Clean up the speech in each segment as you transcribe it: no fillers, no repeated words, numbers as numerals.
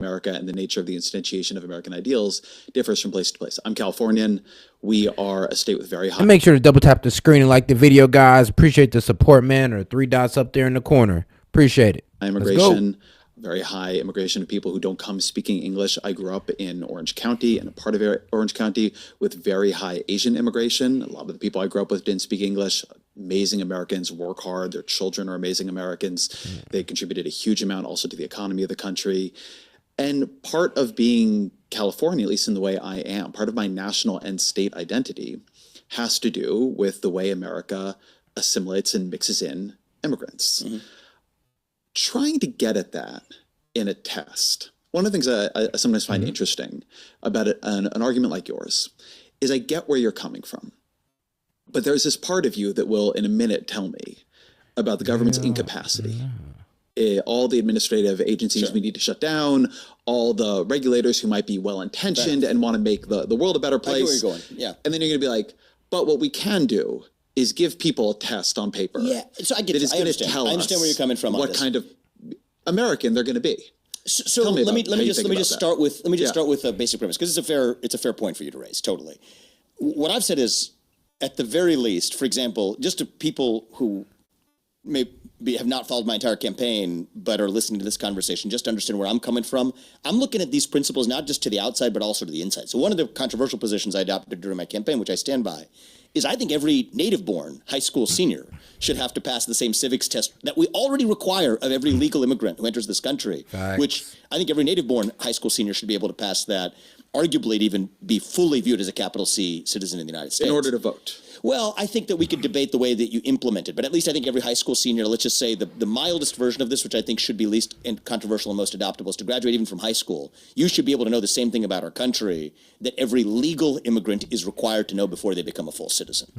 America and the nature of the instantiation of American ideals differs from place to place. I'm Californian. We are a state with very high. And make sure to double tap the screen and like the video, guys. Appreciate the support, man. Or 3 dots up there in the corner. Appreciate it. Immigration, very high immigration of people who don't come speaking English. I grew up in Orange County, and a part of Orange County with very high Asian immigration. A lot of the people I grew up with didn't speak English. Amazing Americans, work hard. Their children are amazing Americans. They contributed a huge amount also to the economy of the country. And part of being California, at least in the way I am, part of my national and state identity has to do with the way America assimilates and mixes in immigrants. Mm-hmm. Trying to get at that in a test, one of the things I sometimes find interesting about an argument like yours is I get where you're coming from, but there's this part of you that will in a minute tell me about the government's incapacity. All the administrative agencies we need to shut down, all the regulators who might be well-intentioned and want to make the world a better place. I get where you're going. Yeah. And then you're going to be like, but what we can do is give people a test on paper. Yeah, so I get it. I understand where you're coming from. What kind of American they're going to be. So let me just start with a basic premise, because it's a fair point for you to raise. Totally. What I've said is, at the very least, for example, just to people who have not followed my entire campaign but are listening to this conversation, just to understand where I'm coming from, I'm looking at these principles not just to the outside but also to the inside. So one of the controversial positions I adopted during my campaign, which I stand by, is I think every native-born high school senior should have to pass the same civics test that we already require of every legal immigrant who enters this country, which I think every native-born high school senior should be able to pass that, arguably to even be fully viewed as a capital C citizen in the United States. In order to vote. Well, I think that we could debate the way that you implement it, but at least I think every high school senior, let's just say the mildest version of this, which I think should be least controversial and most adoptable, is to graduate even from high school. You should be able to know the same thing about our country that every legal immigrant is required to know before they become a full citizen.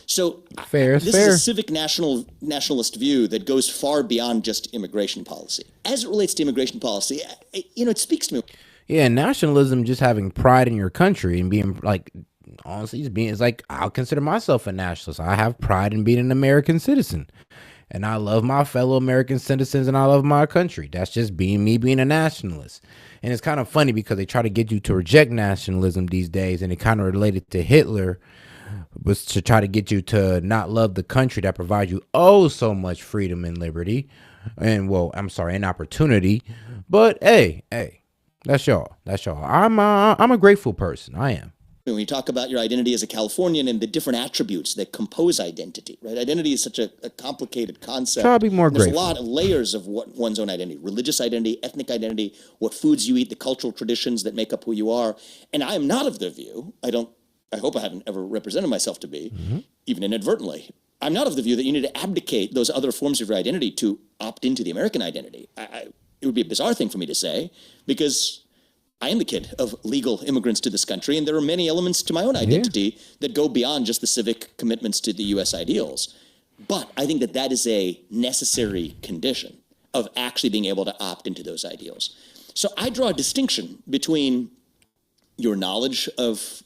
So this is a civic nationalist view that goes far beyond just immigration policy. As it relates to immigration policy, it speaks to me. Yeah, nationalism, just having pride in your country and being like, honestly, it's like, I'll consider myself a nationalist. I have pride in being an American citizen, and I love my fellow American citizens, and I love my country. That's just me being a nationalist. And it's kind of funny because they try to get you to reject nationalism these days, and it kind of related to Hitler, was to try to get you to not love the country that provides you so much freedom and liberty, and and opportunity. But hey, that's y'all. I'm a grateful person. I am. When you talk about your identity as a Californian and the different attributes that compose identity, right? Identity is such a complicated concept. Try to be more There's grateful. a lot of layers of what one's own identity: religious identity, ethnic identity, what foods you eat, the cultural traditions that make up who you are. And I am not of the view, I hope I haven't ever represented myself to be, even inadvertently. I'm not of the view that you need to abdicate those other forms of your identity to opt into the American identity. It would be a bizarre thing for me to say, because I am the kid of legal immigrants to this country, and there are many elements to my own identity that go beyond just the civic commitments to the U.S. ideals. But I think that is a necessary condition of actually being able to opt into those ideals. So I draw a distinction between your knowledge of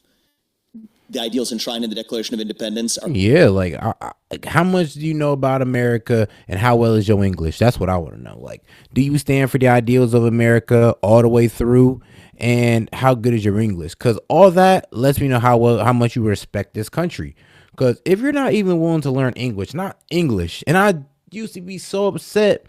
the ideals enshrined in the Declaration of Independence. Like how much do you know about America, and how well is your English? That's what I want to know. Like, do you stand for the ideals of America all the way through? And how good is your English? Because all that lets me know how much you respect this country. Because if you're not even willing to learn English, and I used to be so upset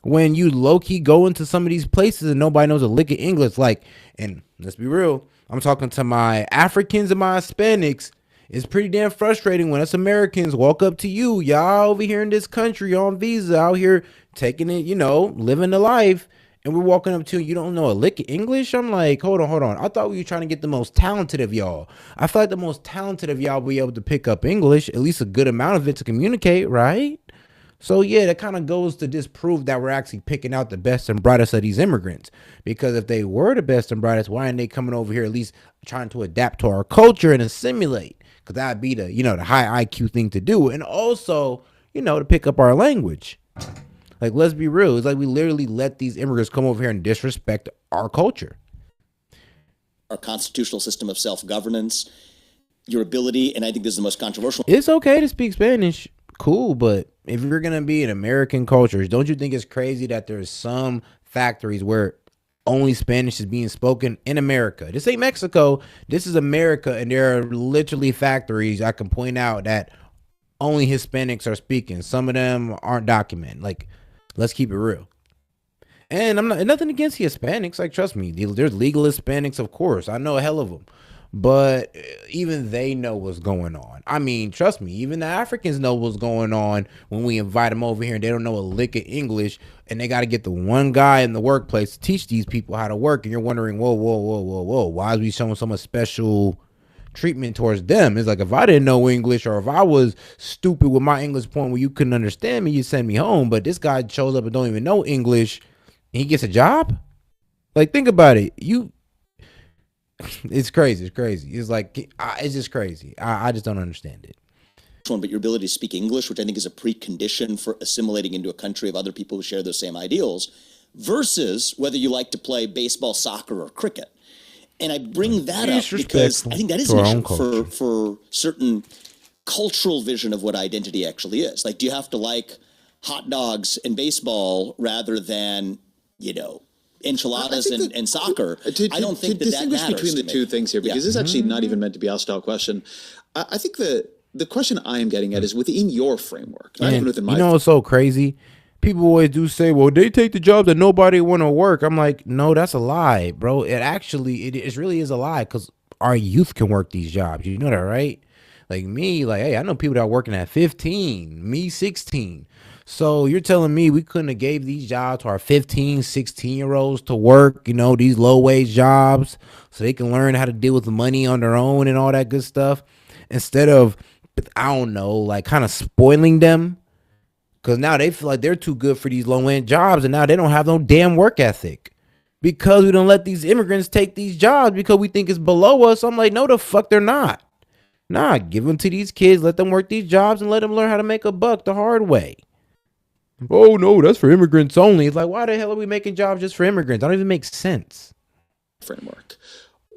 when you low-key go into some of these places and nobody knows a lick of English. Like, and let's be real, I'm talking to my Africans and my Hispanics. It's pretty damn frustrating when us Americans walk up to y'all over here in this country on visa, out here taking it, living the life. And we're walking up to you don't know a lick of English. I'm like, hold on. I thought we were trying to get the most talented of y'all. I feel like the most talented of y'all will be able to pick up English, at least a good amount of it to communicate, right? So yeah, that kind of goes to disprove that we're actually picking out the best and brightest of these immigrants. Because if they were the best and brightest, why aren't they coming over here at least trying to adapt to our culture and assimilate? Because that'd be the high IQ thing to do, and also to pick up our language. Like, let's be real. It's like we literally let these immigrants come over here and disrespect our culture. Our constitutional system of self-governance, your ability, and I think this is the most controversial. It's okay to speak Spanish. Cool, but if you're going to be an American culture, don't you think it's crazy that there's some factories where only Spanish is being spoken in America. This ain't Mexico. This is America, and there are literally factories I can point out that only Hispanics are speaking. Some of them aren't documented. Like, let's keep it real. And I'm not nothing against the Hispanics. Like, trust me, there's legal Hispanics, of course. I know a hell of them. But even they know what's going on. I mean, trust me, even the Africans know what's going on when we invite them over here and they don't know a lick of English, and they got to get the one guy in the workplace to teach these people how to work. And you're wondering, whoa, why is we showing so much special treatment towards them? It's like, if I didn't know English, or if I was stupid with my English point where you couldn't understand me, you send me home. But this guy shows up and don't even know English, and he gets a job. Like, think about it. It's crazy. It's like, it's just crazy. I just don't understand it. But your ability to speak English, which I think is a precondition for assimilating into a country of other people who share those same ideals, versus whether you like to play baseball, soccer, or cricket. And I bring that up because I think that is an issue for certain cultural vision of what identity actually is. Like, do you have to like hot dogs and baseball rather than, enchiladas and soccer? I don't think that distinguish matters between the two things here, because this is actually not even meant to be a hostile question. I think the question I am getting at is within your framework, not even within my. It's so crazy. People always do say, well, they take the jobs that nobody want to work. I'm like, no, that's a lie, bro. It really is a lie, because our youth can work these jobs. You know that, right? Like me, hey, I know people that are working at 15, me 16. So you're telling me we couldn't have gave these jobs to our 15, 16-year-olds to work, these low-wage jobs, so they can learn how to deal with the money on their own and all that good stuff, instead of, I don't know, like kind of spoiling them, because now they feel like they're too good for these low-end jobs, and now they don't have no damn work ethic because we don't let these immigrants take these jobs because we think it's below us. I'm like, no, the fuck they're not. Nah, give them to these kids, let them work these jobs, and let them learn how to make a buck the hard way. Oh, no, that's for immigrants only. It's like, why the hell are we making jobs just for immigrants? That don't even make sense. Framework.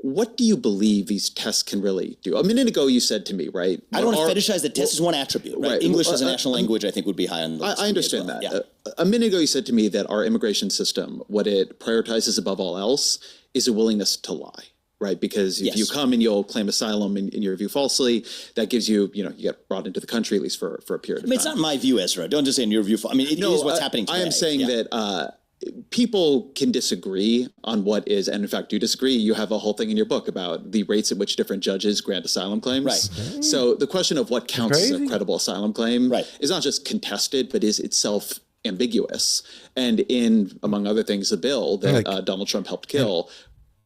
What do you believe these tests can really do? A minute ago, you said to me, right? I don't want to fetishize the test as one attribute, right? English as a national language, I think, would be high on the list. I understand that. Yeah. A minute ago, you said to me that our immigration system, what it prioritizes above all else, is a willingness to lie. Right, because if you come and you'll claim asylum in your view falsely, that gives you, you get brought into the country, at least for a period of time. It's not my view, Ezra. Don't just say in your view. It is what's happening today. I am saying that people can disagree on what is, and in fact do disagree. You have a whole thing in your book about the rates at which different judges grant asylum claims. Right. So the question of what counts as a credible asylum claim is not just contested, but is itself ambiguous. And in, among other things, the bill that Donald Trump helped kill.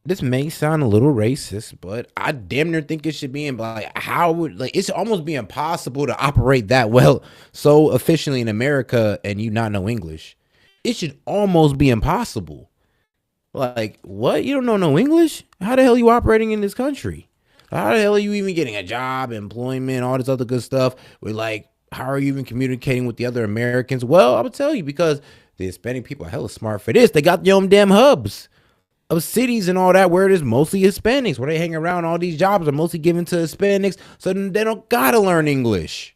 This may sound a little racist, but I damn near think it should be it's almost be impossible to operate that well so efficiently in America and you not know English. It should almost be impossible. Like, what? You don't know no English? How the hell are you operating in this country? How the hell are you even getting a job, employment, all this other good stuff? How are you even communicating with the other Americans? Well, I would tell you, because the Hispanic people are hella smart for this. They got their own damn hubs of cities and all that where it is mostly Hispanics, where they hang around. All these jobs are mostly given to Hispanics, so they don't gotta learn English.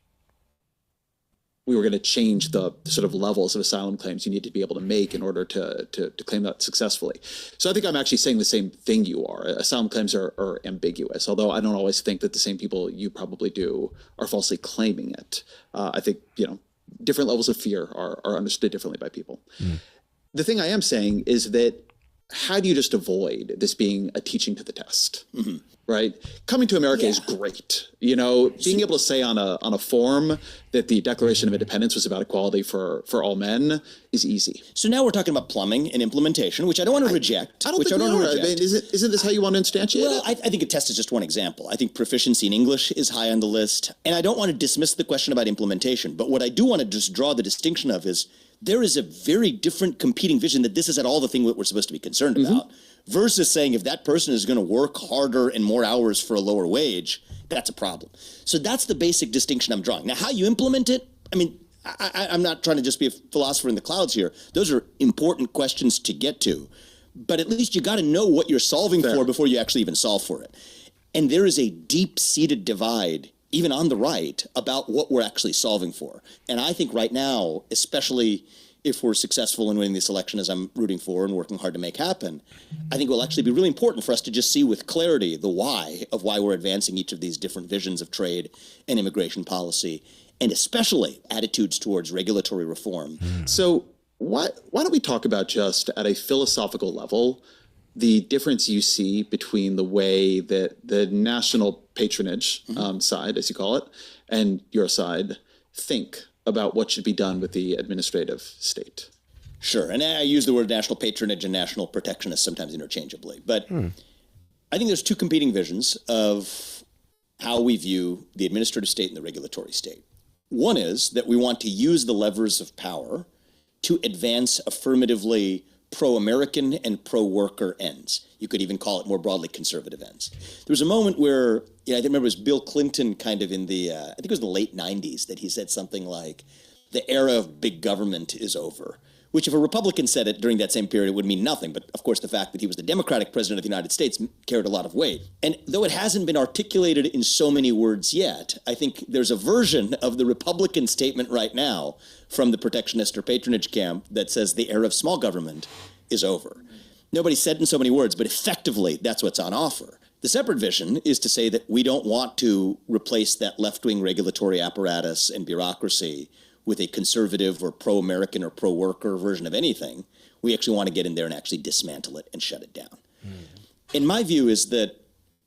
We were going to change the sort of levels of asylum claims you need to be able to make in order to claim that successfully. So I think I'm actually saying the same thing you are. Asylum claims are ambiguous, although I don't always think that the same people you probably do are falsely claiming it. I think, different levels of fear are understood differently by people. The thing I am saying is that how do you just avoid this being a teaching to the test, right? Coming to America is great. Being able to say on a form that the Declaration of Independence was about equality for all men is easy. So now we're talking about plumbing and implementation, which I don't want to reject. I don't think we are. I mean, isn't this how you want to instantiate it? Well, I think a test is just one example. I think proficiency in English is high on the list. And I don't want to dismiss the question about implementation. But what I do want to just draw the distinction of is there is a very different competing vision that this is at all the thing that we're supposed to be concerned about, versus saying if that person is going to work harder and more hours for a lower wage, that's a problem. So that's the basic distinction I'm drawing. Now, how you implement it, I mean, I'm not trying to just be a philosopher in the clouds here. Those are important questions to get to. But at least you got to know what you're solving for before you actually even solve for it. And there is a deep-seated divide, even on the right, about what we're actually solving for. And I think right now, especially if we're successful in winning this election, as I'm rooting for and working hard to make happen, I think it will actually be really important for us to just see with clarity the why of why we're advancing each of these different visions of trade and immigration policy, and especially attitudes towards regulatory reform. So why don't we talk about, just at a philosophical level, the difference you see between the way that the national patronage side, as you call it, and your side think about what should be done with the administrative state? Sure. And I use the word national patronage and national protectionist sometimes interchangeably. But I think there's two competing visions of how we view the administrative state and the regulatory state. One is that we want to use the levers of power to advance affirmatively pro-American and pro-worker ends. You could even call it more broadly conservative ends. There was a moment where, I remember it was Bill Clinton kind of in the, I think it was the late 90s, that he said something like, the era of big government is over. Which if a Republican said it during that same period, it would mean nothing. But of course, the fact that he was the Democratic president of the United States carried a lot of weight. And though it hasn't been articulated in so many words yet, I think there's a version of the Republican statement right now from the protectionist or patronage camp that says the era of small government is over. Nobody said it in so many words, but effectively, that's what's on offer. The separate vision is to say that we don't want to replace that left-wing regulatory apparatus and bureaucracy with a conservative or pro-American or pro-worker version of anything. We actually want to get in there and actually dismantle it and shut it down. And my view is that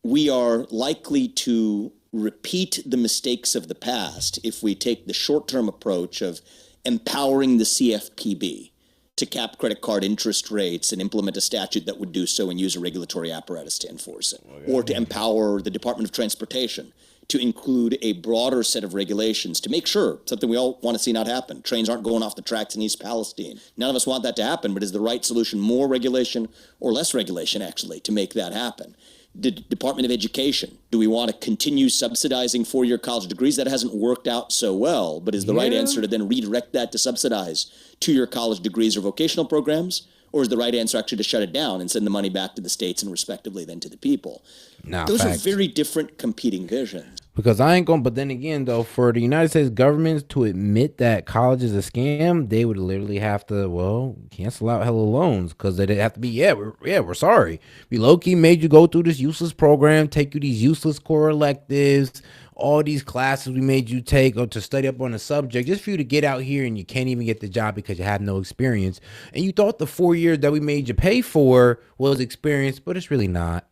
we are likely to repeat the mistakes of the past if we take the short-term approach of empowering the CFPB to cap credit card interest rates and implement a statute that would do so and use a regulatory apparatus to enforce it, or to empower the Department of Transportation to include a broader set of regulations to make sure, something we all want to see not happen, trains aren't going off the tracks in East Palestine. None of us want that to happen, but is the right solution more regulation or less regulation, actually, to make that happen? The Department of Education, do we want to continue subsidizing four-year college degrees? That hasn't worked out so well, but is the right answer to then redirect that to subsidize two-year college degrees or vocational programs? Or is the right answer actually to shut it down and send the money back to the states and respectively then to the people? Those are very different competing visions. Because I ain't going, but then again, though, for the United States government to admit that college is a scam, they would literally have to, cancel out hella loans, because they'd have to be, we're sorry. We low-key made you go through this useless program, take you these useless core electives, all these classes we made you take or to study up on a subject just for you to get out here and you can't even get the job because you have no experience. And you thought the 4 years that we made you pay for was experience, but it's really not.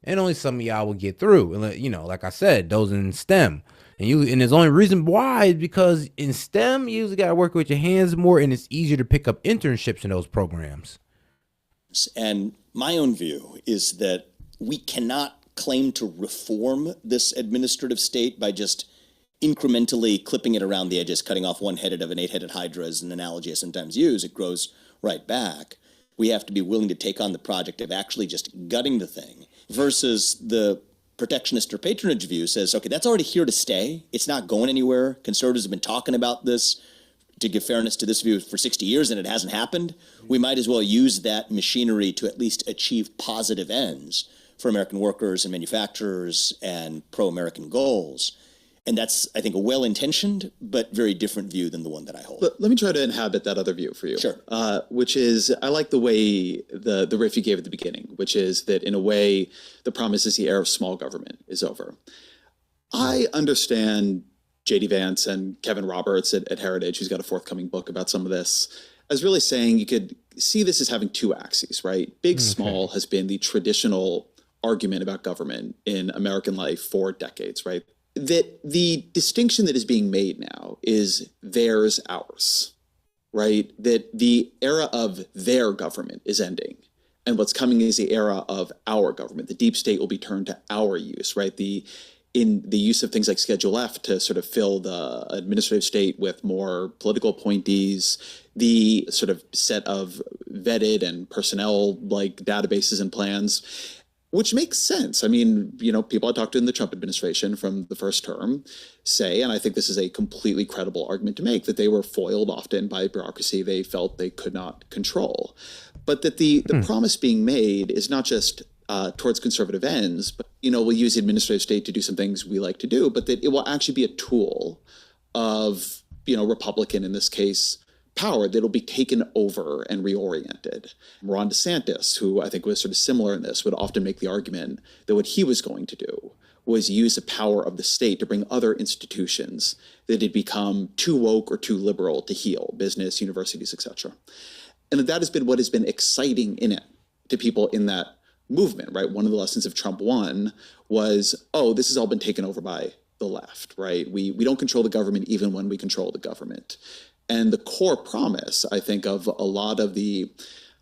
And only some of y'all will get through. And like I said, those in STEM. And there's only reason why is because in STEM, you usually got to work with your hands more, and it's easier to pick up internships in those programs. And my own view is that we cannot claim to reform this administrative state by just incrementally clipping it around the edges, cutting off one headed of an eight-headed hydra is an analogy I sometimes use. It grows right back. We have to be willing to take on the project of actually just gutting the thing versus the protectionist or patronage view says, okay, that's already here to stay. It's not going anywhere. Conservatives have been talking about this, to give fairness to this view, for 60 years and it hasn't happened. We might as well use that machinery to at least achieve positive ends for American workers and manufacturers and pro-American goals. And that's, I think, a well-intentioned but very different view than the one that I hold. Let me try to inhabit that other view for you. Sure. Which is, I like the way the riff you gave at the beginning, which is that in a way, the promise is the era of small government is over. I understand J.D. Vance and Kevin Roberts at Heritage, who's got a forthcoming book about some of this, as really saying you could see this as having two axes, right? Big, small has been the traditional argument about government in American life for decades, right? That the distinction that is being made now is theirs, ours, right? That the era of their government is ending. And what's coming is the era of our government. The deep state will be turned to our use, right? In the use of things like Schedule F to sort of fill the administrative state with more political appointees, the sort of set of vetted and personnel like databases and plans, which makes sense. I mean, people I talked to in the Trump administration from the first term say, and I think this is a completely credible argument to make, that they were foiled often by bureaucracy they felt they could not control. But that the promise being made is not just towards conservative ends, but, we'll use the administrative state to do some things we like to do, but that it will actually be a tool of, Republican, in this case, power that it'll be taken over and reoriented. Ron DeSantis, who I think was sort of similar in this, would often make the argument that what he was going to do was use the power of the state to bring other institutions that had become too woke or too liberal to heal, business, universities, etc. And that has been what has been exciting in it to people in that movement, right? One of the lessons of Trump won was, oh, this has all been taken over by the left, right? We don't control the government even when we control the government. And the core promise, I think, of a lot of the,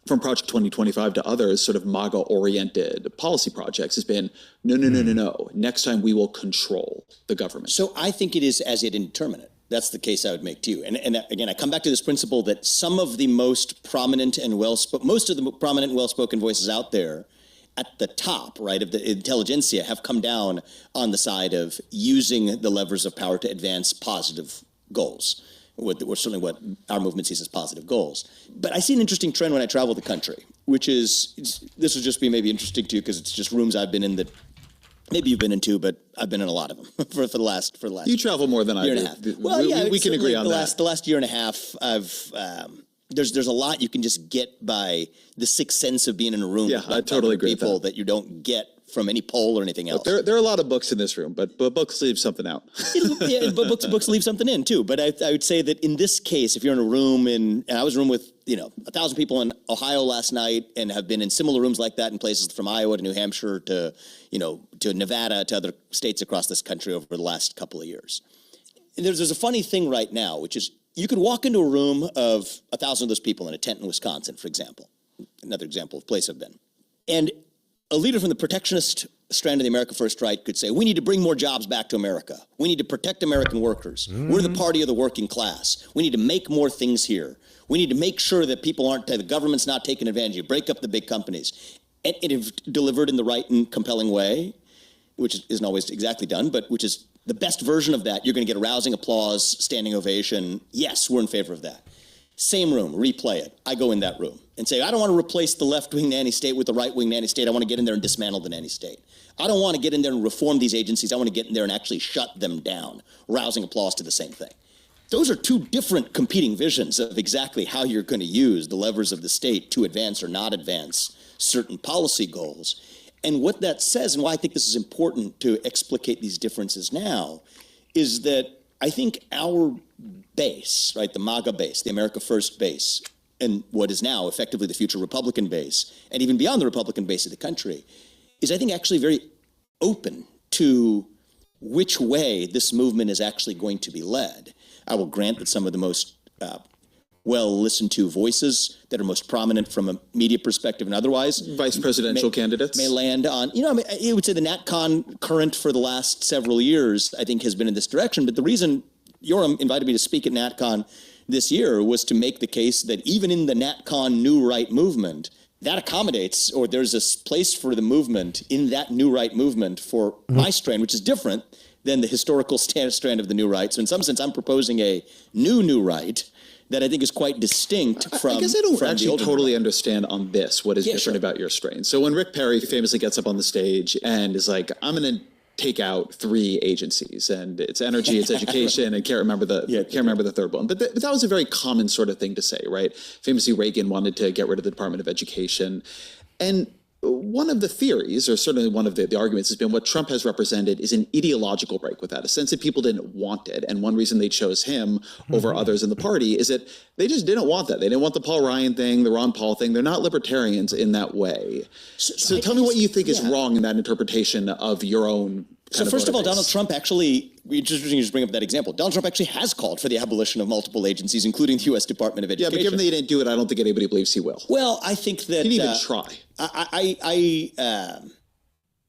from Project 2025 to others, sort of MAGA-oriented policy projects has been, no. Next time we will control the government. So I think it is as yet indeterminate. That's the case I would make to you. And again, I come back to this principle that some of the most prominent and most of the prominent and well-spoken voices out there at the top, right, of the intelligentsia have come down on the side of using the levers of power to advance positive goals, or certainly what our movement sees as positive goals. But I see an interesting trend when I travel the country, which is, this will just be maybe interesting to you because it's just rooms I've been in that maybe you've been in too, but I've been in a lot of them for the last. You travel more than I do. Year and a half. Well, yeah, we can agree on that. The last year and a half, I've there's a lot you can just get by the sixth sense of being in a room. Yeah, I totally agree with people that. you don't get from any poll or anything else. There are a lot of books in this room, but books leave something out. But books leave something in too. But I would say that in this case, if you're in a room and I was in a room with 1,000 people in Ohio last night, and have been in similar rooms like that in places from Iowa to New Hampshire to Nevada to other states across this country over the last couple of years. And there's a funny thing right now, which is you could walk into a room of 1,000 of those people in a tent in Wisconsin, for example, another example of place I've been, and a leader from the protectionist strand of the America First right could say, we need to bring more jobs back to America. We need to protect American workers. We're the party of the working class. We need to make more things here. We need to make sure that the government's not taking advantage of you, break up the big companies. And if delivered in the right and compelling way, which isn't always exactly done, but which is the best version of that, you're going to get a rousing applause, standing ovation. Yes, we're in favor of that. Same room, replay it. I go in that room and say, I don't want to replace the left-wing nanny state with the right-wing nanny state. I want to get in there and dismantle the nanny state. I don't want to get in there and reform these agencies. I want to get in there and actually shut them down. Rousing applause to the same thing. Those are two different competing visions of exactly how you're going to use the levers of the state to advance or not advance certain policy goals. And what that says, and why I think this is important to explicate these differences now, is that I think our base, right, the MAGA base, the America First base, and what is now effectively the future Republican base, and even beyond the Republican base of the country, is I think actually very open to which way this movement is actually going to be led. I will grant that some of the most well-listened to voices that are most prominent from a media perspective and otherwise. Vice presidential candidates. May land on, I would say the NatCon current for the last several years, I think, has been in this direction. But the reason Yoram invited me to speak at NatCon this year was to make the case that even in the NatCon New Right movement, that accommodates, or there's a place for the movement in that New Right movement for my strand, which is different than the historical strand of the New Right. So in some sense, I'm proposing a New Right that I think is quite distinct from. I guess I don't from actually totally understand on this what is different about your strain. So when Rick Perry famously gets up on the stage and is like, I'm going to take out 3 agencies, and it's energy, it's education, and can't remember the third one. But that was a very common sort of thing to say, right? Famously, Reagan wanted to get rid of the Department of Education. And one of the theories, or certainly one of the arguments, has been what Trump has represented is an ideological break with that, a sense that people didn't want it. And one reason they chose him over others in the party is that they just didn't want that. They didn't want the Paul Ryan thing, the Ron Paul thing. They're not libertarians in that way. So tell me what you think is wrong in that interpretation of your own. So first of all, Donald Trump actually, interesting you just bring up that example. Donald Trump actually has called for the abolition of multiple agencies, including the U.S. Department of Education. Yeah, but given that he didn't do it, I don't think anybody believes he will. Well, I think that he didn't even try.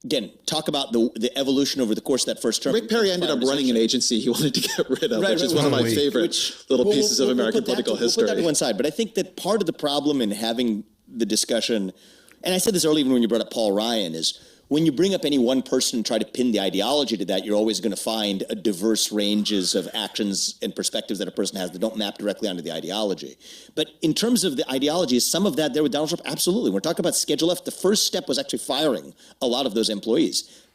Again, talk about the evolution over the course of that first term. Rick Perry ended up running an agency he wanted to get rid of, which is one of my favorite little pieces of American political history. We'll put that to one side, but I think that part of the problem in having the discussion, and I said this earlier when you brought up Paul Ryan, is when you bring up any one person and try to pin the ideology to that, you're always going to find a diverse ranges of actions and perspectives that a person has that don't map directly onto the ideology. But in terms of the ideology, is some of that there with Donald Trump? Absolutely. We're talking about Schedule F. The first step was actually firing a lot of those employees.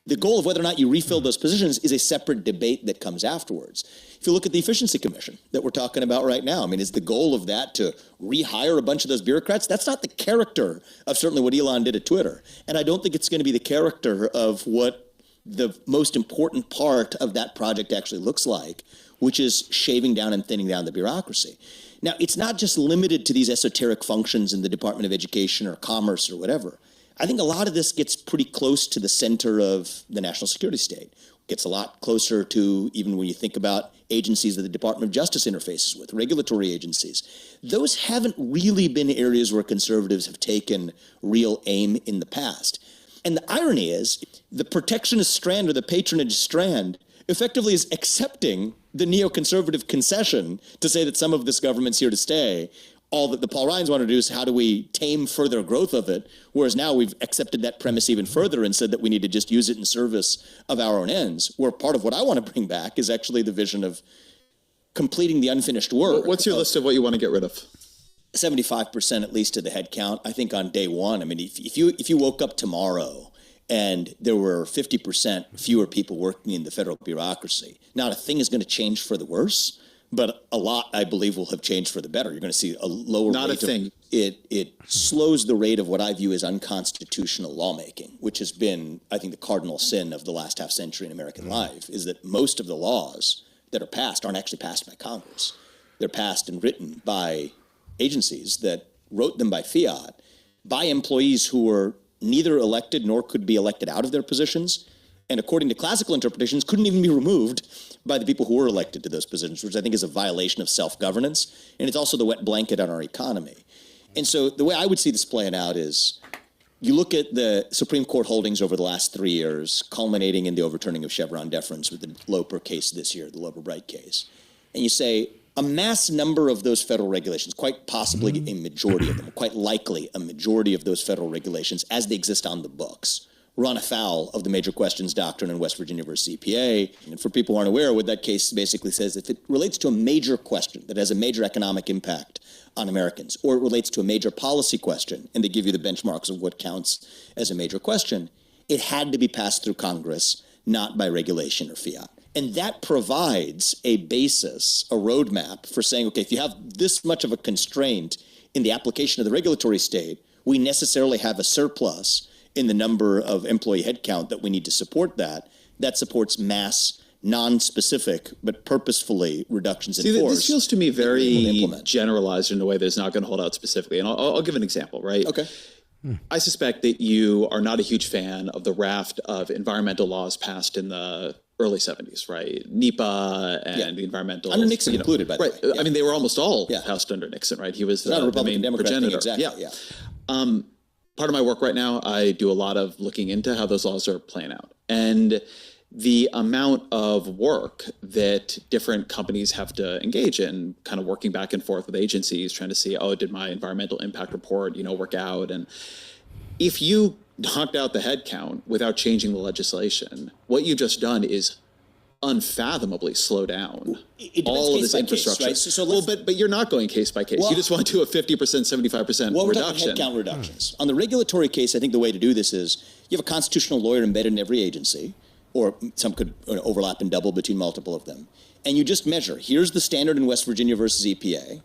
The goal of whether or not you refill those positions is a separate debate that comes afterwards. If you look at the Efficiency Commission that we're talking about right now, I mean, is the goal of that to rehire a bunch of those bureaucrats? That's not the character of certainly what Elon did at Twitter. And I don't think it's going to be the character of what the most important part of that project actually looks like, which is shaving down and thinning down the bureaucracy. Now, it's not just limited to these esoteric functions in the Department of Education or Commerce or whatever. I think a lot of this gets pretty close to the center of the national security state. Gets a lot closer to even when you think about agencies that the Department of Justice interfaces with, regulatory agencies. Those haven't really been areas where conservatives have taken real aim in the past. And the irony is, the protectionist strand or the patronage strand effectively is accepting the neoconservative concession to say that some of this government's here to stay. All that the Paul Ryans want to do is how do we tame further growth of it, whereas now we've accepted that premise even further and said that we need to just use it in service of our own ends, where part of what I want to bring back is actually the vision of completing the unfinished work. What's your list of what you want to get rid of? 75% at least of the head count, I think, on day one. I mean, if you woke up tomorrow and there were 50% fewer people working in the federal bureaucracy, not a thing is going to change for the worse, but a lot, I believe, will have changed for the better. You're going to see a lower Not rate a thing. It slows the rate of what I view as unconstitutional lawmaking, which has been, I think, the cardinal sin of the last half century in American life, is that most of the laws that are passed aren't actually passed by Congress. They're passed and written by agencies that wrote them by fiat, by employees who were neither elected nor could be elected out of their positions, and according to classical interpretations, couldn't even be removed by the people who were elected to those positions, which I think is a violation of self-governance, and it's also the wet blanket on our economy. And so the way I would see this playing out is you look at the Supreme Court holdings over the last 3 years, culminating in the overturning of Chevron deference with the Loper case this year, the Loper-Bright case, and you say, a mass number of those federal regulations, quite possibly a majority of them, quite likely a majority of those federal regulations as they exist on the books, run afoul of the major questions doctrine in West Virginia versus EPA. And for people who aren't aware, what that case basically says, if it relates to a major question that has a major economic impact on Americans, or it relates to a major policy question, and they give you the benchmarks of what counts as a major question, it had to be passed through Congress, not by regulation or fiat. And that provides a basis, a roadmap for saying, okay, if you have this much of a constraint in the application of the regulatory state, we necessarily have a surplus in the number of employee headcount that we need to support that. That supports mass, non-specific, but purposefully reductions in force. This feels to me very generalized in a way that's not going to hold out specifically. And I'll give an example, right? Okay. I suspect that you are not a huge fan of the raft of environmental laws passed in the early 70s, right? NEPA and the environmental... Under Nixon included, by the way. Yeah. I mean, they were almost all passed under Nixon, right? He was not a Republican the main Democrat progenitor. Thing, exactly. Part of my work right now, I do a lot of looking into how those laws are playing out. And the amount of work that different companies have to engage in, kind of working back and forth with agencies, trying to see, did my environmental impact report, work out? And if you knocked out the head count without changing the legislation, what you've just done is unfathomably slow down all of this infrastructure. Case, right? But you're not going case by case. You just want to do a 50%, 75% we're reduction. Talking headcount reductions. On the regulatory case, I think the way to do this is you have a constitutional lawyer embedded in every agency, or some could overlap and double between multiple of them, and you just measure. Here's the standard in West Virginia versus EPA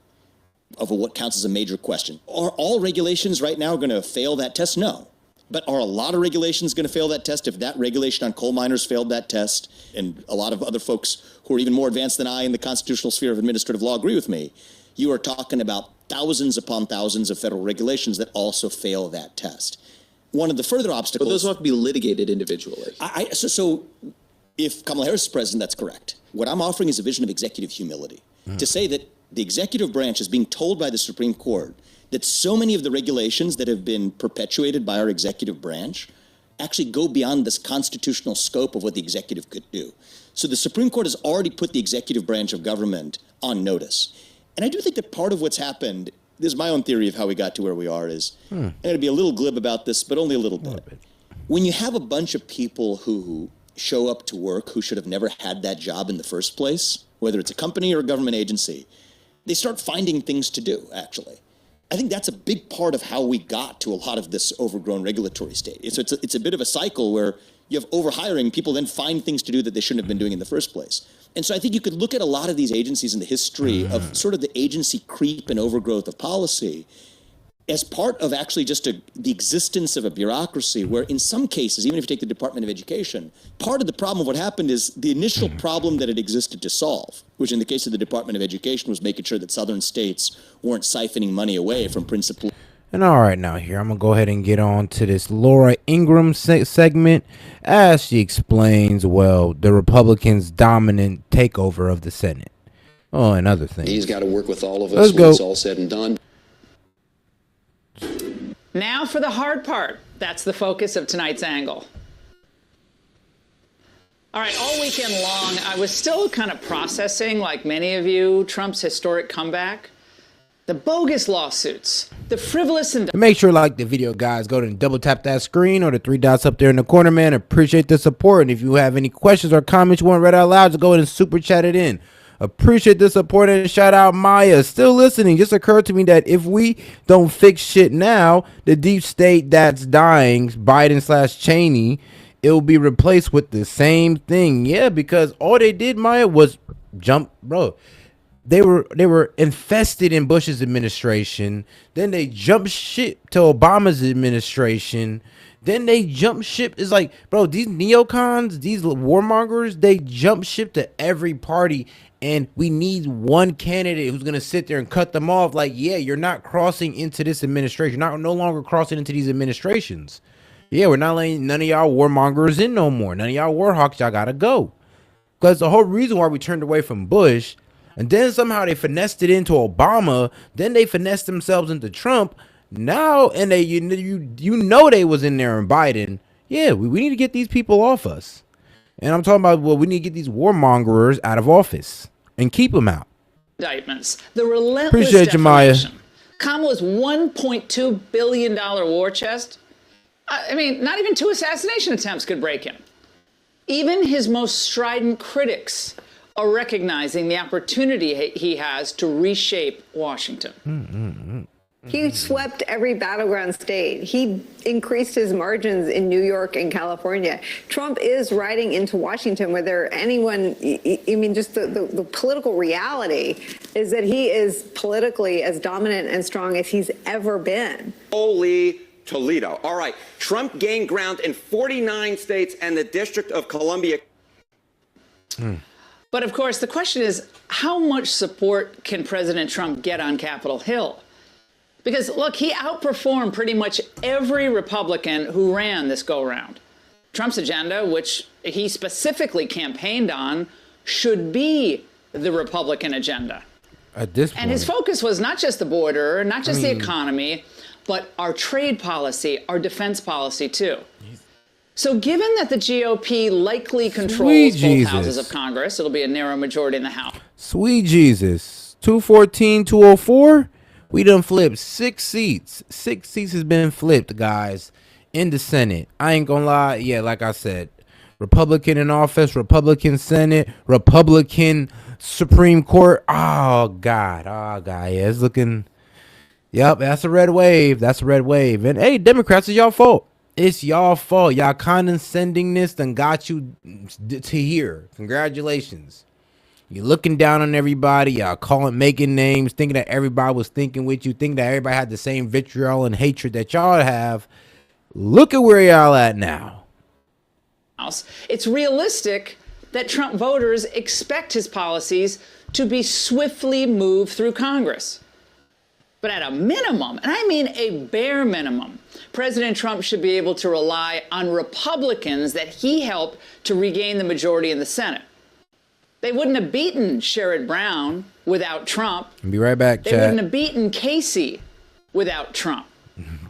of what counts as a major question. Are all regulations right now going to fail that test? No. But are a lot of regulations going to fail that test? If that regulation on coal miners failed that test, and a lot of other folks who are even more advanced than I in the constitutional sphere of administrative law agree with me, you are talking about thousands upon thousands of federal regulations that also fail that test. One of the further obstacles... But those will have to be litigated individually. So if Kamala Harris is president, that's correct. What I'm offering is a vision of executive humility. To say that the executive branch is being told by the Supreme Court that so many of the regulations that have been perpetuated by our executive branch actually go beyond this constitutional scope of what the executive could do. So the Supreme Court has already put the executive branch of government on notice. And I do think that part of what's happened, this is my own theory of how we got to where we are, is I'm going to be a little glib about this, but only a little bit. When you have a bunch of people who show up to work who should have never had that job in the first place, whether it's a company or a government agency, they start finding things to do, actually. I think that's a big part of how we got to a lot of this overgrown regulatory state. It's a bit of a cycle where You have overhiring. People then find things to do that they shouldn't have been doing in the first place. And so I think you could look at a lot of these agencies in the history of sort of the agency creep and overgrowth of policy as part of actually just the existence of a bureaucracy where in some cases, even if you take the Department of Education, part of the problem of what happened is the initial problem that it existed to solve, which in the case of the Department of Education was making sure that southern states weren't siphoning money away from principal. And all right, now here, I'm going to go ahead and get on to this Laura Ingraham segment as she explains, well, the Republicans' dominant takeover of the Senate. Oh, and other things. He's got to work with all of us when it's all said and done. Now for the hard part. That's the focus of tonight's angle. All right, all weekend long, I was still kind of processing, like many of you, Trump's historic comeback. The bogus lawsuits, the frivolous and... Make sure to like the video, guys. Go ahead and double tap that screen or the 3 dots up there in the corner, man. Appreciate the support. And if you have any questions or comments you want read out loud, just go ahead and super chat it in. Appreciate the support and shout out Maya. Still listening. Just occurred to me that if we don't fix shit now, the deep state that's dying, Biden/Cheney, it will be replaced with the same thing. Yeah, because all they did, Maya, was jump, bro. They were infested in Bush's administration. Then they jumped ship to Obama's administration. Then they jump ship. It's like, bro, these neocons, these warmongers, they jump ship to every party. And we need one candidate who's going to sit there and cut them off. Like, yeah, you're not crossing into this administration. You're not no longer crossing into these administrations. Yeah, we're not letting none of y'all warmongers in no more. None of y'all warhawks, y'all got to go. Because the whole reason why we turned away from Bush, and then somehow they finessed it into Obama, then they finessed themselves into Trump. Now, and they you know they was in there in Biden. Yeah, we need to get these people off us. And I'm talking about, well, we need to get these warmongers out of office and keep them out. Indictments, the relentless Appreciate you, Maya. Kamala's $1.2 billion war chest. I mean, not even 2 assassination attempts could break him. Even his most strident critics are recognizing the opportunity he has to reshape Washington. He swept every battleground state. He increased his margins in New York and California. Trump is riding into Washington whether anyone, I mean, just the political reality is that he is politically as dominant and strong as he's ever been. Holy Toledo. All right. Trump gained ground in 49 states and the District of Columbia. But of course, the question is, how much support can President Trump get on Capitol Hill? Because, look, he outperformed pretty much every Republican who ran this go-round. Trump's agenda, which he specifically campaigned on, should be the Republican agenda. At this point. And his focus was not just the border, not just the economy, but our trade policy, our defense policy, too. So given that the GOP likely controls both houses of Congress, it'll be a narrow majority in the House. Sweet Jesus. 214, 204. We done flipped 6 seats. 6 seats has been flipped, guys, in the Senate. I ain't gonna lie. Yeah, like I said, Republican in office, Republican Senate, Republican Supreme Court. Oh, God. Oh, God. Yeah, it's looking. Yep, that's a red wave. That's a red wave. And, hey, Democrats, it's y'all fault. It's y'all fault. Y'all condescendingness done got you to here. Congratulations. You're looking down on everybody. Y'all making names, thinking that everybody was thinking with you, thinking that everybody had the same vitriol and hatred that y'all have. Look at where y'all at now. It's realistic that Trump voters expect his policies to be swiftly moved through Congress. But at a minimum, and I mean a bare minimum, President Trump should be able to rely on Republicans that he helped to regain the majority in the Senate. They wouldn't have beaten Sherrod Brown without Trump. Be right back, They chat. wouldn't have beaten Casey without Trump.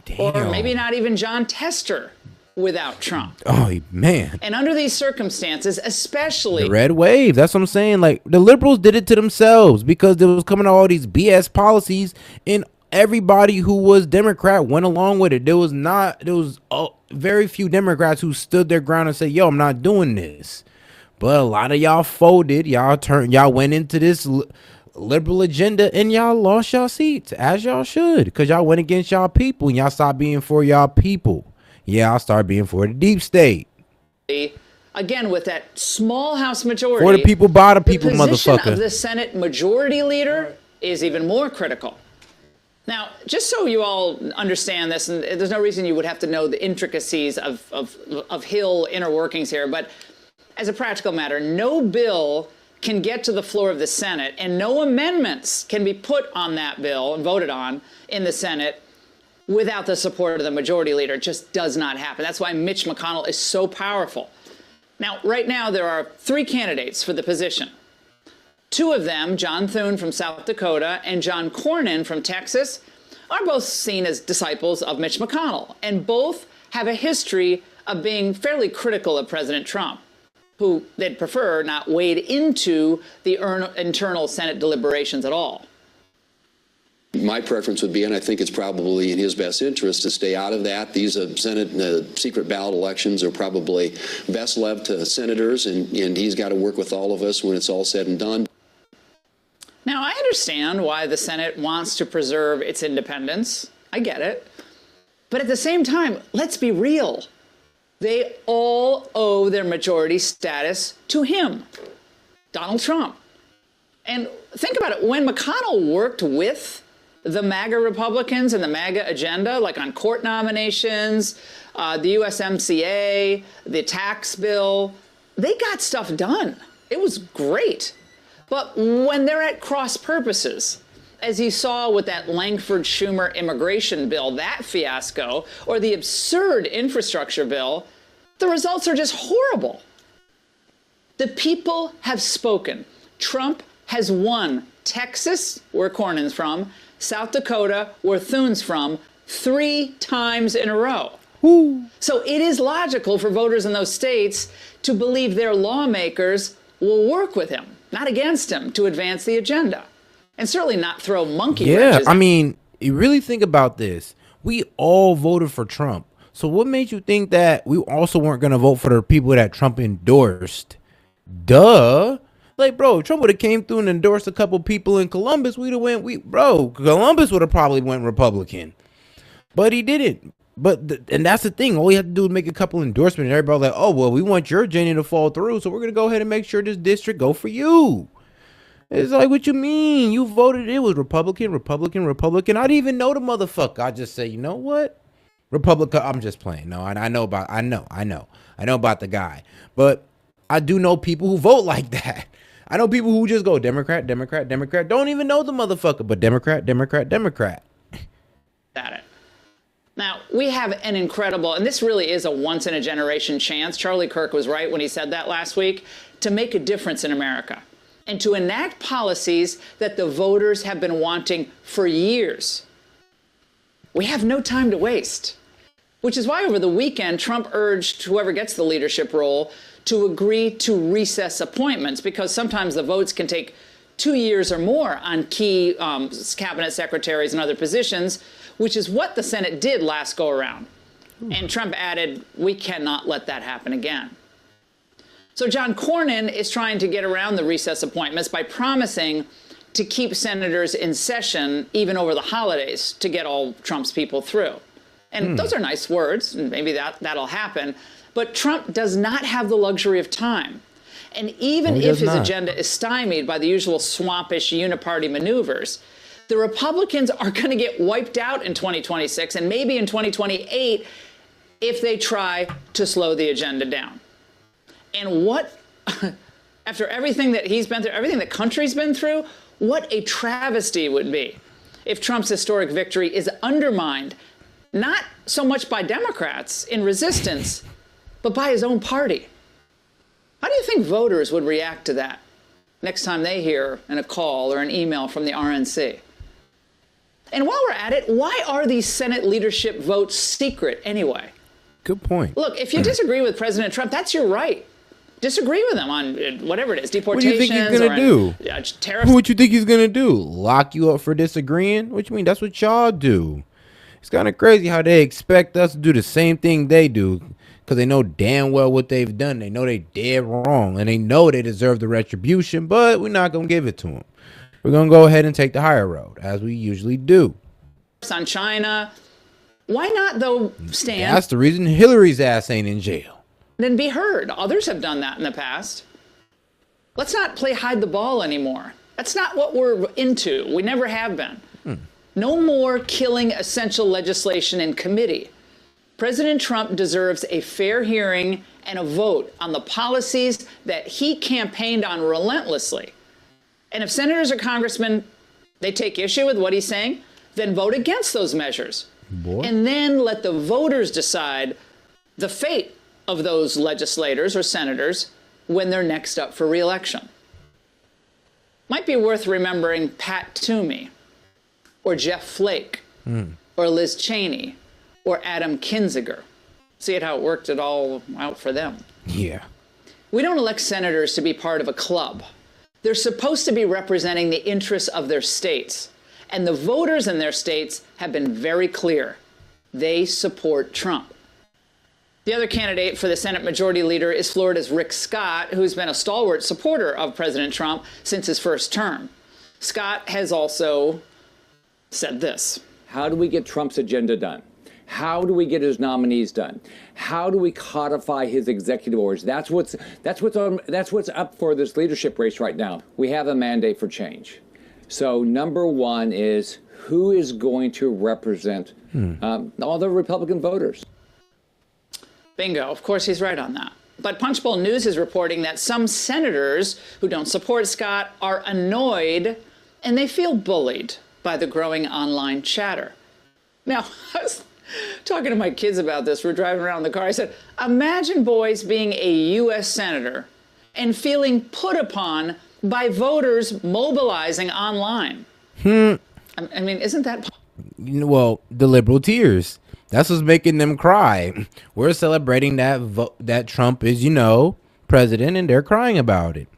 Damn. Or maybe not even John Tester without Trump. Oh, man. And under these circumstances, especially... The red wave. That's what I'm saying. Like, the liberals did it to themselves because there was coming out all these BS policies and everybody who was Democrat went along with it. There was very few Democrats who stood their ground and said, yo, I'm not doing this. But a lot of y'all folded. Y'all went into this liberal agenda and y'all lost y'all seats, as y'all should, because y'all went against y'all people and y'all stopped being for y'all people. Yeah, I'll start being for the deep state. again, with that small House majority, For the people, by the people, the position motherfucker. of the Senate Majority Leader is even more critical. Now, just so you all understand this, and there's no reason you would have to know the intricacies of Hill inner workings here, but as a practical matter, no bill can get to the floor of the Senate and no amendments can be put on that bill and voted on in the Senate without the support of the Majority Leader. It just does not happen. That's why Mitch McConnell is so powerful. Now, right now, there are 3 candidates for the position. 2 of them, John Thune from South Dakota and John Cornyn from Texas, are both seen as disciples of Mitch McConnell, and both have a history of being fairly critical of President Trump, who they'd prefer not wade into the internal Senate deliberations at all. My preference would be, and I think it's probably in his best interest, to stay out of that. These Senate secret ballot elections are probably best left to senators, and he's got to work with all of us when it's all said and done. Now, I understand why the Senate wants to preserve its independence. I get it. But at the same time, let's be real. They all owe their majority status to him, Donald Trump. And think about it. When McConnell worked with the MAGA Republicans and the MAGA agenda, like on court nominations, the USMCA, the tax bill, they got stuff done. It was great. But when they're at cross purposes, as you saw with that Langford-Schumer immigration bill, that fiasco, or the absurd infrastructure bill, the results are just horrible. The people have spoken. Trump has won Texas, where Cornyn's from, South Dakota, where Thune's from, 3 times in a row. Woo. So it is logical for voters in those states to believe their lawmakers will work with him, not against him, to advance the agenda. And certainly not throw monkey wrenches. I mean, you really think about this. We all voted for Trump. So what made you think that we also weren't going to vote for the people that Trump endorsed? Duh. Like, bro, Trump would have came through and endorsed a couple people in Columbus. Columbus would have probably went Republican. But he didn't. And that's the thing. All you have to do is make a couple endorsements. And everybody's like, oh, well, we want your agenda to fall through. So we're going to go ahead and make sure this district go for you. It's like, what you mean? You voted. It was Republican, Republican, Republican. I didn't even know the motherfucker. I just say, you know what? Republican. I'm just playing. No, I know about the guy. But I do know people who vote like that. I know people who just go Democrat, Democrat, Democrat. Don't even know the motherfucker, but Democrat, Democrat, Democrat. At it. Now, we have an incredible, and this really is a once-in-a-generation chance, Charlie Kirk was right when he said that last week, to make a difference in America and to enact policies that the voters have been wanting for years. We have no time to waste, which is why over the weekend, Trump urged whoever gets the leadership role to agree to recess appointments, because sometimes the votes can take 2 years or more on key cabinet secretaries and other positions, which is what the Senate did last go around. And Trump added, we cannot let that happen again. So John Cornyn is trying to get around the recess appointments by promising to keep senators in session even over the holidays to get all Trump's people through. And those are nice words, and maybe that'll happen. But Trump does not have the luxury of time. And even if his agenda is stymied by the usual swampish uniparty maneuvers, the Republicans are going to get wiped out in 2026 and maybe in 2028 if they try to slow the agenda down. And what, after everything that he's been through, everything the country's been through, what a travesty it would be if Trump's historic victory is undermined, not so much by Democrats in resistance, but by his own party. How do you think voters would react to that next time they hear in a call or an email from the RNC? And while we're at it, why are these Senate leadership votes secret anyway? Good point. Look, if you disagree with President Trump, that's your right. Disagree with him on whatever it is, deportations. What do you think he's going to do? Tariffs. What you think he's going to do? Lock you up for disagreeing? What you mean? That's what y'all do. It's kind of crazy how they expect us to do the same thing they do, because they know damn well what they've done. They know they dead wrong, and they know they deserve the retribution, but we're not going to give it to them. We're going to go ahead and take the higher road, as we usually do. On China, why not, though, stand? That's the reason Hillary's ass ain't in jail. and be heard. Others have done that in the past. Let's not play hide the ball anymore. That's not what we're into. We never have been. No more killing essential legislation in committee. President Trump deserves a fair hearing and a vote on the policies that he campaigned on relentlessly. And if senators or congressmen, they take issue with what he's saying, then vote against those measures. And then let the voters decide the fate of those legislators or senators when they're next up for re-election. Might be worth remembering Pat Toomey, or Jeff Flake, or Liz Cheney, or Adam Kinzinger. See how it worked it all out for them. Yeah. We don't elect senators to be part of a club. They're supposed to be representing the interests of their states. And the voters in their states have been very clear. They support Trump. The other candidate for the Senate Majority Leader is Florida's Rick Scott, who's been a stalwart supporter of President Trump since his first term. Scott has also said this. How do we get Trump's agenda done? How do we get his nominees done? How do we codify his executive orders? That's what's up for this leadership race right now. We have a mandate for change. So number one is who is going to represent all the Republican voters? Bingo. Of course, he's right on that. But Punchbowl News is reporting that some senators who don't support Scott are annoyed and they feel bullied by the growing online chatter. Now, I was talking to my kids about this. We're driving around in the car. I said, imagine, boys, being a U.S. senator and feeling put upon by voters mobilizing online. I mean, isn't that... Well, the liberal tears. That's what's making them cry. We're celebrating that Trump is, president, and they're crying about it.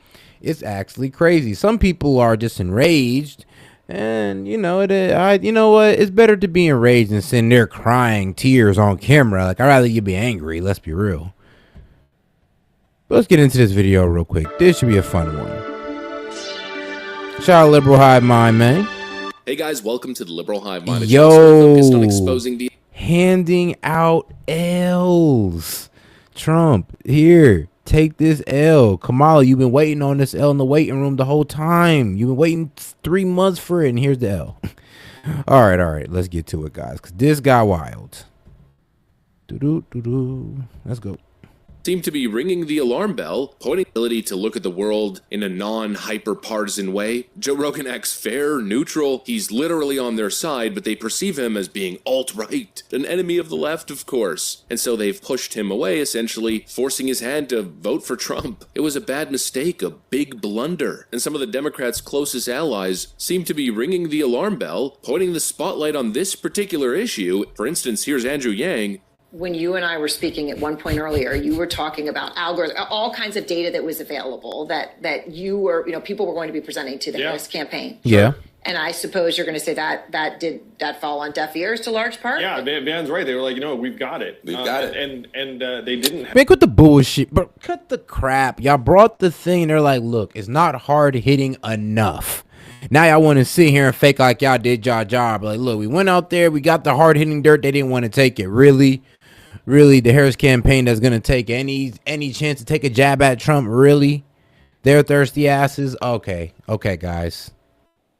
It's actually crazy. Some people are just enraged, and you know what? It's better to be enraged than sitting there crying tears on camera. Like, I'd rather you be angry. Let's be real. But let's get into this video real quick. This should be a fun one. Shout out Liberal Hive Mind, man. Hey guys, welcome to the Liberal Hive Mind. Yo, focused on exposing the handing out L's. Trump, here, take this L. Kamala, you've been waiting on this L in the waiting room the whole time. You've been waiting 3 months for it, and here's the L. All right, let's get to it, guys, because this got wild. Let's go. seem to be ringing the alarm bell, pointing ability to look at the world in a non-hyper-partisan way. Joe Rogan acts fair, neutral. He's literally on their side, but they perceive him as being alt-right, an enemy of the left, of course. And so they've pushed him away, essentially forcing his hand to vote for Trump. It was a bad mistake, a big blunder. And some of the Democrats' closest allies seem to be ringing the alarm bell, pointing the spotlight on this particular issue. For instance, here's Andrew Yang. When you and I were speaking at one point earlier, you were talking about algorithms, all kinds of data that was available that you were, people were going to be presenting to the Harris campaign. Yeah. And I suppose you're going to say that fall on deaf ears to large part? Yeah, Van's right. They were like, we've got it. We've got it. And they didn't have. Man, quit the bullshit, bro. Cut the crap. Y'all brought the thing, and they're like, look, it's not hard hitting enough. Now y'all want to sit here and fake like y'all did y'all job. Like, look, we went out there, we got the hard hitting dirt. They didn't want to take it. Really, the Harris campaign that's gonna take any chance to take a jab at Trump. Really, they're thirsty asses. Okay, guys.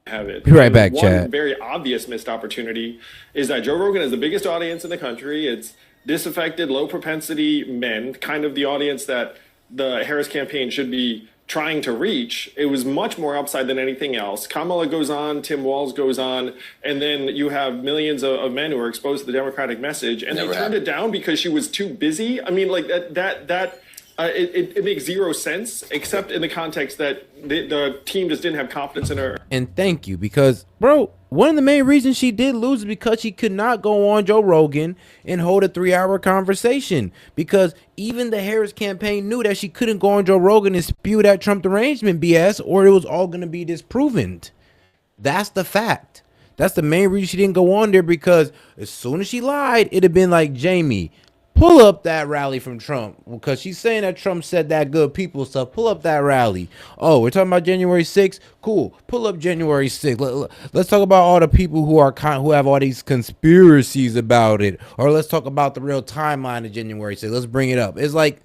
Have it. Be right back, One Chad. very obvious missed opportunity is that Joe Rogan is the biggest audience in the country. It's disaffected, low propensity men, kind of the audience that the Harris campaign should be trying to reach. It was much more upside than anything else. Kamala goes on, Tim Walz goes on, and then you have millions of men who are exposed to the Democratic message, and they turned it down because she was too busy. I mean, like it makes zero sense, except in the context that the team just didn't have confidence in her. And thank you, because, bro, one of the main reasons she did lose is because she could not go on Joe Rogan and hold a 3-hour conversation. Because even the Harris campaign knew that she couldn't go on Joe Rogan and spew that Trump derangement BS, or it was all going to be disproven. That's the fact. That's the main reason she didn't go on there, because as soon as she lied, it'd have been like, Jamie, pull up that rally from Trump, because she's saying that Trump said that good people stuff. Pull up that rally. Oh, we're talking about January 6th. Cool. Pull up January 6th. Let's talk about all the people who have all these conspiracies about it, or let's talk about the real timeline of January 6th. Let's bring it up. It's like,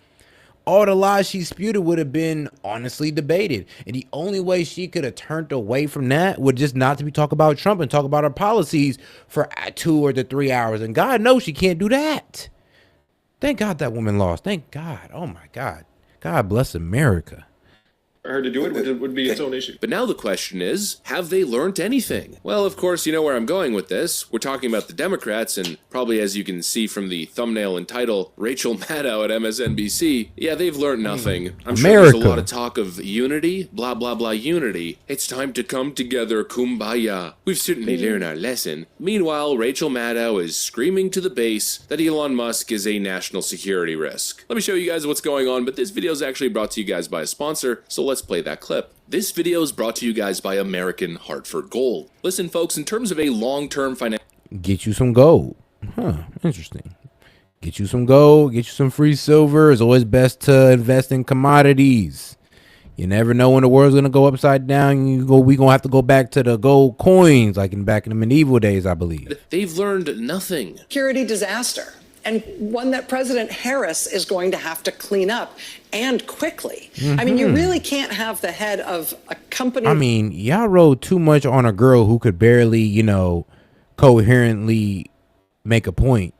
all the lies she spewed would have been honestly debated. And the only way she could have turned away from that would just not to be talk about Trump and talk about her policies for 2 or 3 hours. And God knows she can't do that. Thank God that woman lost. Thank God. Oh my God. God bless America. Her to do it would be its own issue. But now the question is, have they learned anything? Well, of course, you know where I'm going with this. We're talking about the Democrats, and probably as you can see from the thumbnail and title, Rachel Maddow at MSNBC. Yeah, they've learned nothing. I'm sure there's a lot of talk of unity, blah, blah, blah, unity. It's time to come together, kumbaya. We've certainly learned our lesson. Meanwhile, Rachel Maddow is screaming to the base that Elon Musk is a national security risk. Let me show you guys what's going on, but this video is actually brought to you guys by a sponsor, so let's play that clip. This video is brought to you guys by American Hartford Gold. Listen, folks, in terms of a long-term financial... Get you some gold. Interesting. Get you some gold, get you some free silver. It's always best to invest in commodities. You never know when the world's going to go upside down. We're going to have to go back to the gold coins like back in the medieval days, I believe. They've learned nothing. Security disaster. And one that President Harris is going to have to clean up, and quickly. I mean, you really can't have the head of a company. I mean, y'all rode too much on a girl who could barely, coherently make a point.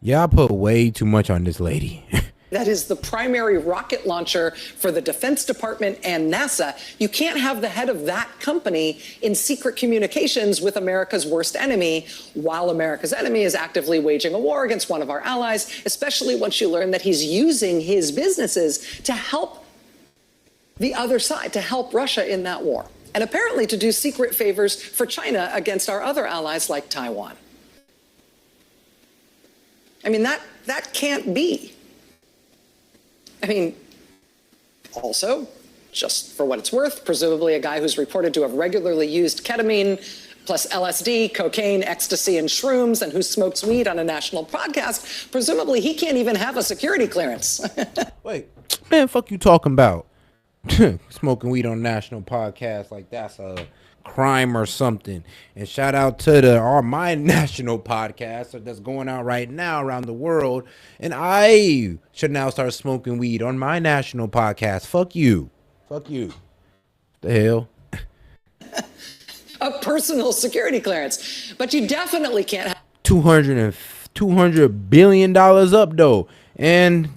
Y'all put way too much on this lady. That is the primary rocket launcher for the Defense Department and NASA. You can't have the head of that company in secret communications with America's worst enemy while America's enemy is actively waging a war against one of our allies, especially once you learn that he's using his businesses to help the other side, to help Russia in that war. And apparently to do secret favors for China against our other allies like Taiwan. I mean, that can't be. I mean, also, just for what it's worth, presumably a guy who's reported to have regularly used ketamine plus LSD, cocaine, ecstasy, and shrooms, and who smokes weed on a national podcast, presumably he can't even have a security clearance. Wait, man, fuck you talking about? Smoking weed on national podcast like that's a crime or something. And shout out to my national podcast that's going out right now around the world, and I should now start smoking weed on my national podcast. Fuck you the hell. A personal security clearance, but you definitely can't have $200 billion up though. And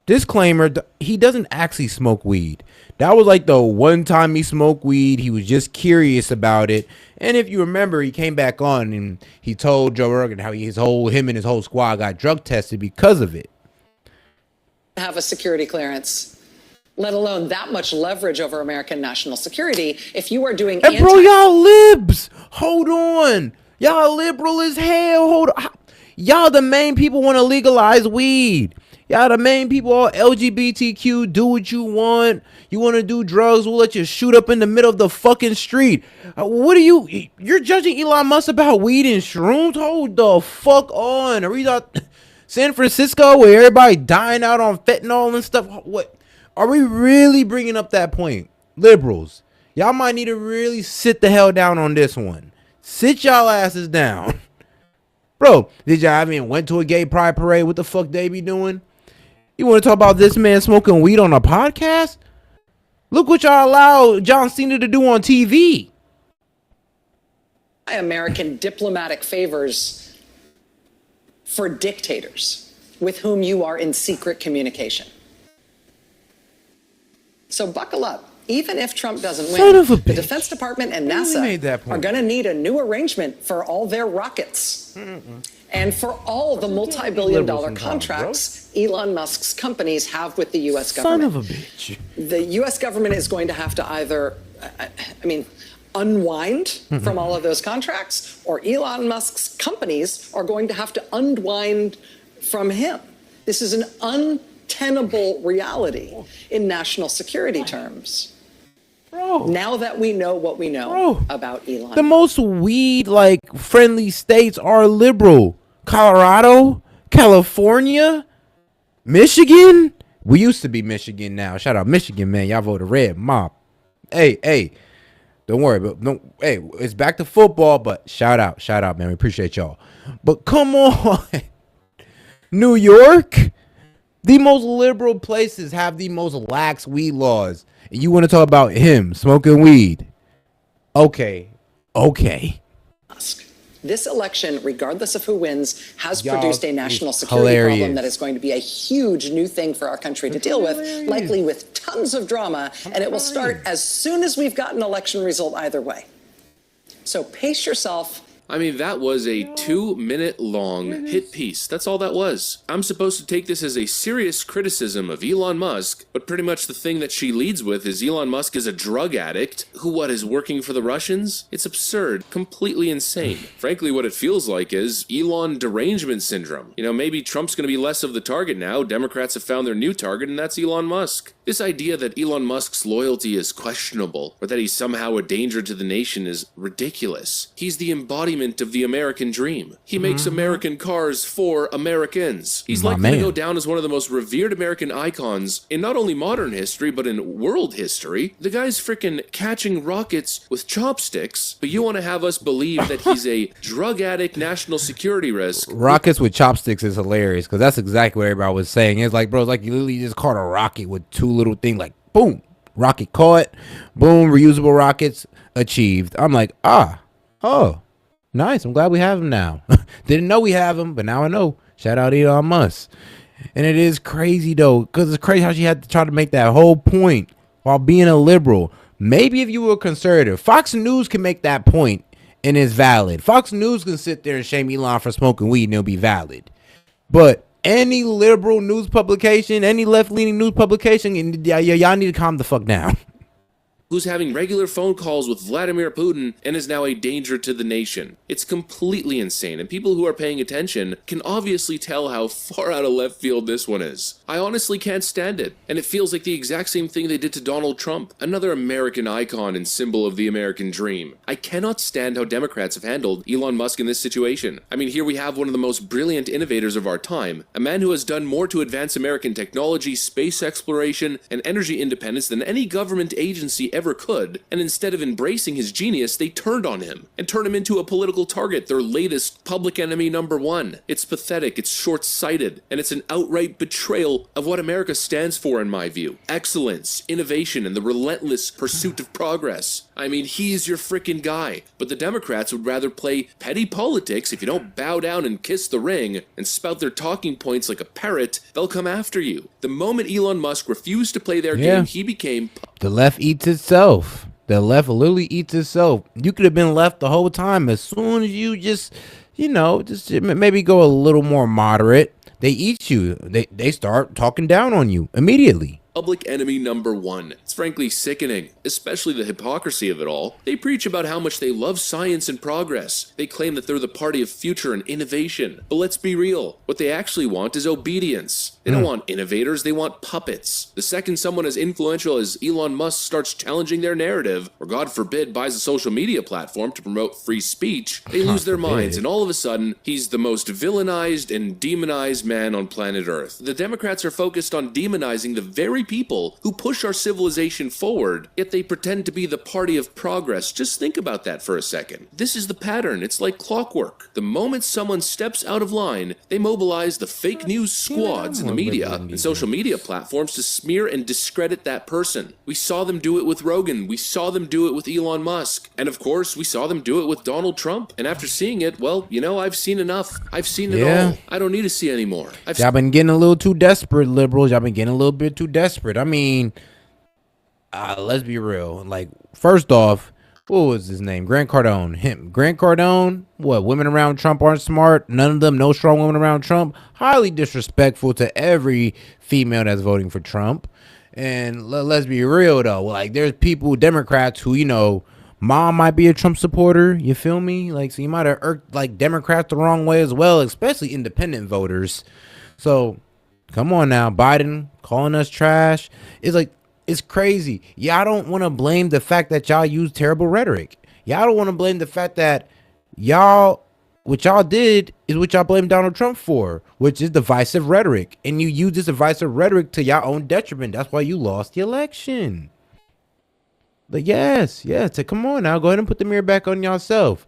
disclaimer, he doesn't actually smoke weed. That was like the one time he smoked weed. He was just curious about it. And if you remember, he came back on and he told Joe Rogan how him and his whole squad got drug tested because of it. Have a security clearance, let alone that much leverage over American national security. If you are doing and bro, y'all libs, hold on. Y'all liberal as hell. Hold on. Y'all the main people want to legalize weed. Y'all the main people, all LGBTQ, do what you want. You want to do drugs, we'll let you shoot up in the middle of the fucking street. You're judging Elon Musk about weed and shrooms? Hold the fuck on. Are we out San Francisco where everybody dying out on fentanyl and stuff? What? Are we really bringing up that point? Liberals, y'all might need to really sit the hell down on this one. Sit y'all asses down. Bro, did y'all even went to a gay pride parade? What the fuck they be doing? You want to talk about this man smoking weed on a podcast? Look what y'all allow John Cena to do on TV. American diplomatic favors for dictators with whom you are in secret communication. So buckle up. Even if Trump doesn't win, the Defense Department and NASA are going to need a new arrangement for all their rockets and for all the multi-billion-dollar contracts Elon Musk's companies have with the U.S. government. Son of a bitch. The U.S. government is going to have to either, unwind from all of those contracts, or Elon Musk's companies are going to have to unwind from him. This is an untenable reality in national security terms. Bro, now that we know what we know about Elon. The most weed friendly states are liberal. Colorado, California, Michigan. We used to be Michigan now. Shout out Michigan, man. Y'all voted red. Mob. Hey. Don't worry, it's back to football, but shout out, man. We appreciate y'all. But come on. New York, The most liberal places have the most lax weed laws. And you want to talk about him smoking weed? Okay. This election, regardless of who wins, has Y'all produced a is national security hilarious. problem that is going to be a huge new thing for our country to deal with, likely with tons of drama, and it will start as soon as we've got an election result either way. So pace yourself. I mean, that was a 2-minute long hit piece. That's all that was. I'm supposed to take this as a serious criticism of Elon Musk, but pretty much the thing that she leads with is Elon Musk is a drug addict who, is working for the Russians? It's absurd. Completely insane. Frankly, what it feels like is Elon derangement syndrome. Maybe Trump's going to be less of the target now. Democrats have found their new target, and that's Elon Musk. This idea that Elon Musk's loyalty is questionable, or that he's somehow a danger to the nation is ridiculous. He's the embodiment of the American dream. He makes American cars for Americans. He's likely to go down as one of the most revered American icons in not only modern history, but in world history. The guy's freaking catching rockets with chopsticks, but you want to have us believe that he's a drug addict national security risk. Rockets with chopsticks is hilarious because that's exactly what everybody was saying. It's like, bro, it's like you literally just caught a rocket with two little things, like boom, rocket caught, boom, reusable rockets achieved. I'm like, oh, nice. I'm glad we have him now. Didn't know we have him, but now I know. Shout out Elon Musk. And it is crazy though, because it's crazy how she had to try to make that whole point while being a liberal. Maybe if you were a conservative, Fox News can make that point and it's valid. Fox News can sit there and shame Elon for smoking weed and it'll be valid. But any liberal news publication, any left-leaning news publication, y'all need to calm the fuck down. Who's having regular phone calls with Vladimir Putin and is now a danger to the nation. It's completely insane, and people who are paying attention can obviously tell how far out of left field this one is. I honestly can't stand it, and it feels like the exact same thing they did to Donald Trump, another American icon and symbol of the American dream. I cannot stand how Democrats have handled Elon Musk in this situation. I mean, here we have one of the most brilliant innovators of our time, a man who has done more to advance American technology, space exploration, and energy independence than any government agency ever could, and instead of embracing his genius, they turned on him and turned him into a political target, their latest public enemy number one. It's pathetic, it's short-sighted, and it's an outright betrayal of what America stands for in my view. Excellence, innovation, and the relentless pursuit of progress. I mean, he's your frickin' guy, but the Democrats would rather play petty politics. If you don't bow down and kiss the ring and spout their talking points like a parrot, they'll come after you. The moment Elon Musk refused to play their game, he became... The left eats itself. The left literally eats itself. You could have been left the whole time. As soon as you just maybe go a little more moderate, they eat you. They start talking down on you immediately. Public enemy number one. It's frankly sickening, especially the hypocrisy of it all. They preach about how much they love science and progress. They claim that they're the party of future and innovation. But let's be real. What they actually want is obedience. They don't want innovators, they want puppets. The second someone as influential as Elon Musk starts challenging their narrative, or God forbid buys a social media platform to promote free speech, they lose their minds, and all of a sudden, he's the most villainized and demonized man on planet Earth. The Democrats are focused on demonizing the very people who push our civilization forward, yet they pretend to be the party of progress. Just think about that for a second. This is the pattern. It's like clockwork. The moment someone steps out of line, they mobilize the fake news squads in the media and social media platforms to smear and discredit that person. We saw them do it with Rogan. We saw them do it with Elon Musk. And of course, we saw them do it with Donald Trump. And after seeing it, well, I've seen enough. I've seen it all. I don't need to see any more. Y'all been getting a little too desperate, liberals. Y'all been getting a little bit too desperate. I mean, let's be real. Like, first off, what was his name? Grant Cardone. Grant Cardone, what? Women around Trump aren't smart. None of them, no strong women around Trump. Highly disrespectful to every female that's voting for Trump. And let's be real, though. Like, there's people, Democrats, who, mom might be a Trump supporter. You feel me? Like, so you might have irked, like, Democrats the wrong way as well, especially independent voters. So, come on now. Biden calling us trash. It's like, it's crazy. Y'all don't want to blame the fact that y'all use terrible rhetoric. Y'all don't want to blame the fact that what y'all did is what y'all blame Donald Trump for, which is divisive rhetoric. And you use this divisive rhetoric to your own detriment. That's why you lost the election. But yes, so come on now. Go ahead and put the mirror back on yourself.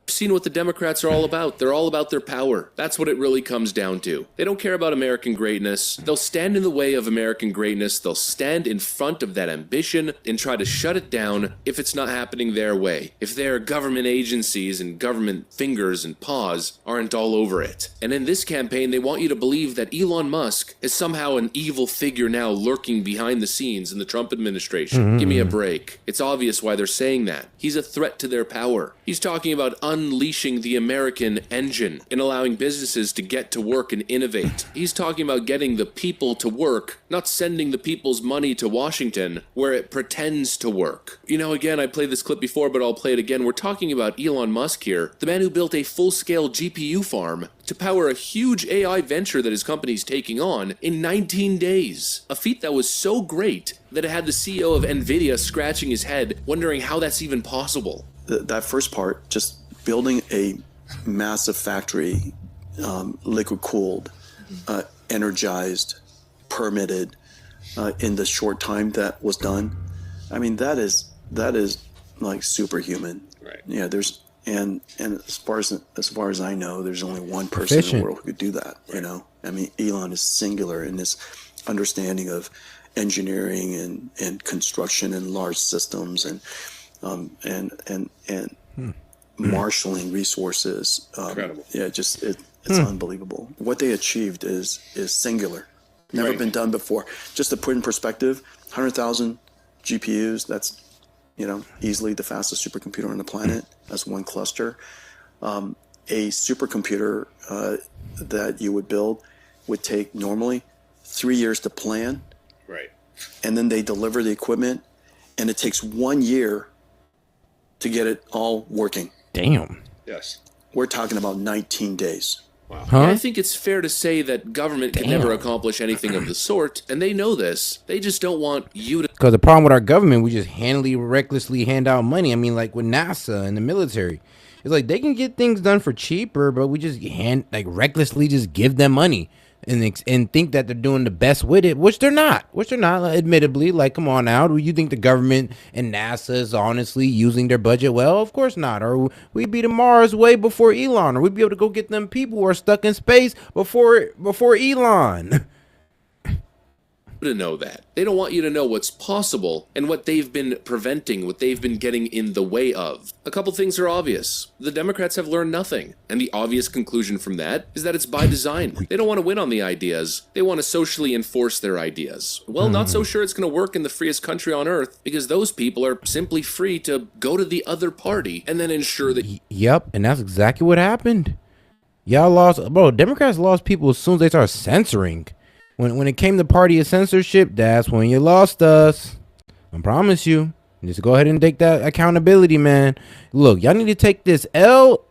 Seen what the Democrats are all about. They're all about their power. That's what it really comes down to. They don't care about American greatness. They'll stand in the way of American greatness. They'll stand in front of that ambition and try to shut it down if it's not happening their way. If their government agencies and government fingers and paws aren't all over it. And in this campaign, they want you to believe that Elon Musk is somehow an evil figure now lurking behind the scenes in the Trump administration. Give me a break. It's obvious why they're saying that. He's a threat to their power. He's talking about unleashing the American engine and allowing businesses to get to work and innovate. He's talking about getting the people to work, not sending the people's money to Washington where it pretends to work. You know, again, I played this clip before, but I'll play it again. We're talking about Elon Musk here, the man who built a full-scale GPU farm to power a huge AI venture that his company's taking on in 19 days. A feat that was so great that it had the CEO of NVIDIA scratching his head, wondering how that's even possible. That first part, just building a massive factory, liquid cooled, energized, permitted, in the short time that was done. I mean, that is like superhuman. Right. Yeah. And as far as I know, there's only one person in the world who could do that. Right. You know, I mean, Elon is singular in his understanding of engineering and construction and large systems and marshaling resources. Incredible. Yeah, it's unbelievable. What they achieved is singular. Never been done before. Just to put in perspective, 100,000 GPUs, that's, you know, easily the fastest supercomputer on the planet. That's one cluster. A supercomputer that you would build would take normally 3 years to plan. Right. And then they deliver the equipment, and it takes 1 year to get it all working. Damn. Yes. We're talking about 19 days. Wow. Huh? I think it's fair to say that government can never accomplish anything of the sort, and they know this. They just don't want you to. Because the problem with our government, we just recklessly hand out money. I mean, like with NASA and the military, it's like they can get things done for cheaper, but we just recklessly just give them money and think that they're doing the best with it, which they're not. Admittedly, like, come on now. Do you think the government and NASA is honestly using their budget well? Of course not. Or we'd be to Mars way before Elon, or we'd be able to go get them people who are stuck in space before Elon. To know that. They don't want you to know what's possible and what they've been preventing, what they've been getting in the way of. A couple things are obvious. The Democrats have learned nothing, and the obvious conclusion from that is that it's by design. They don't want to win on the ideas. They want to socially enforce their ideas. Well, not so sure it's going to work in the freest country on earth, because those people are simply free to go to the other party and then ensure that... Yep, and that's exactly what happened. Y'all lost... Bro, Democrats lost people as soon as they started censoring. When it came to party of censorship, that's when you lost us. I promise you. Just go ahead and take that accountability, man. Look, y'all need to take this L